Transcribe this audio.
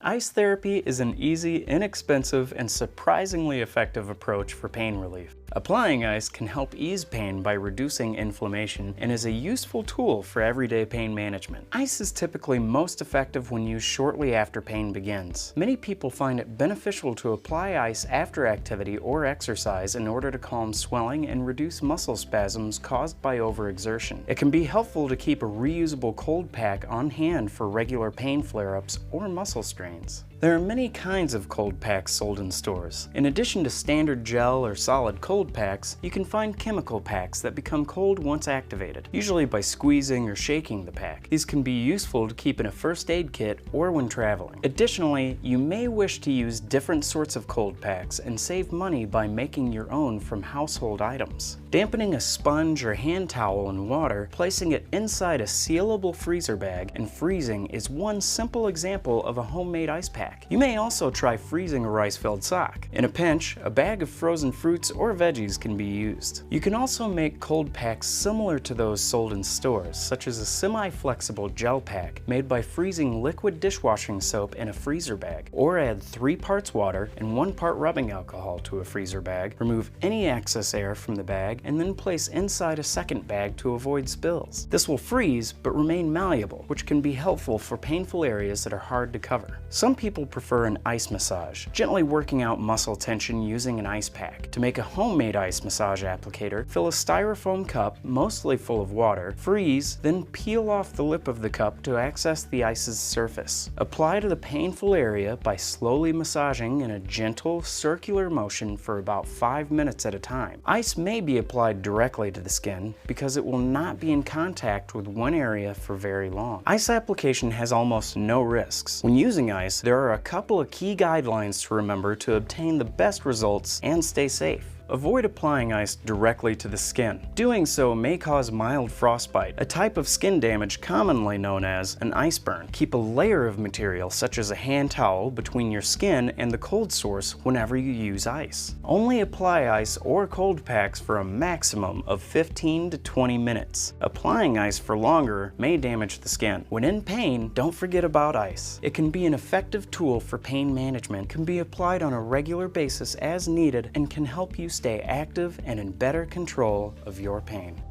Ice therapy is an easy, inexpensive, and surprisingly effective approach for pain relief. Applying ice can help ease pain by reducing inflammation and is a useful tool for everyday pain management. Ice is typically most effective when used shortly after pain begins. Many people find it beneficial to apply ice after activity or exercise in order to calm swelling and reduce muscle spasms caused by overexertion. It can be helpful to keep a reusable cold pack on hand for regular pain flare-ups or muscle strains. There are many kinds of cold packs sold in stores. In addition to standard gel or solid cold packs, you can find chemical packs that become cold once activated, usually by squeezing or shaking the pack. These can be useful to keep in a first aid kit or when traveling. Additionally, you may wish to use different sorts of cold packs and save money by making your own from household items. Dampening a sponge or hand towel in water, placing it inside a sealable freezer bag, and freezing is one simple example of a homemade ice pack. You may also try freezing a rice-filled sock. In a pinch, a bag of frozen fruits or veggies can be used. You can also make cold packs similar to those sold in stores, such as a semi-flexible gel pack made by freezing liquid dishwashing soap in a freezer bag, or add 3 parts water and 1 part rubbing alcohol to a freezer bag, remove any excess air from the bag, and then place inside a second bag to avoid spills. This will freeze but remain malleable, which can be helpful for painful areas that are hard to cover. Some people prefer an ice massage, gently working out muscle tension using an ice pack. To make a homemade ice massage applicator, fill a styrofoam cup, mostly full of water, freeze, then peel off the lip of the cup to access the ice's surface. Apply to the painful area by slowly massaging in a gentle, circular motion for about 5 minutes at a time. Ice may be applied directly to the skin because it will not be in contact with one area for very long. Ice application has almost no risks. When using ice, there are a couple of key guidelines to remember to obtain the best results and stay safe. Avoid applying ice directly to the skin. Doing so may cause mild frostbite, a type of skin damage commonly known as an ice burn. Keep a layer of material such as a hand towel between your skin and the cold source whenever you use ice. Only apply ice or cold packs for a maximum of 15 to 20 minutes. Applying ice for longer may damage the skin. When in pain, don't forget about ice. It can be an effective tool for pain management, can be applied on a regular basis as needed, and can help you stay active and in better control of your pain.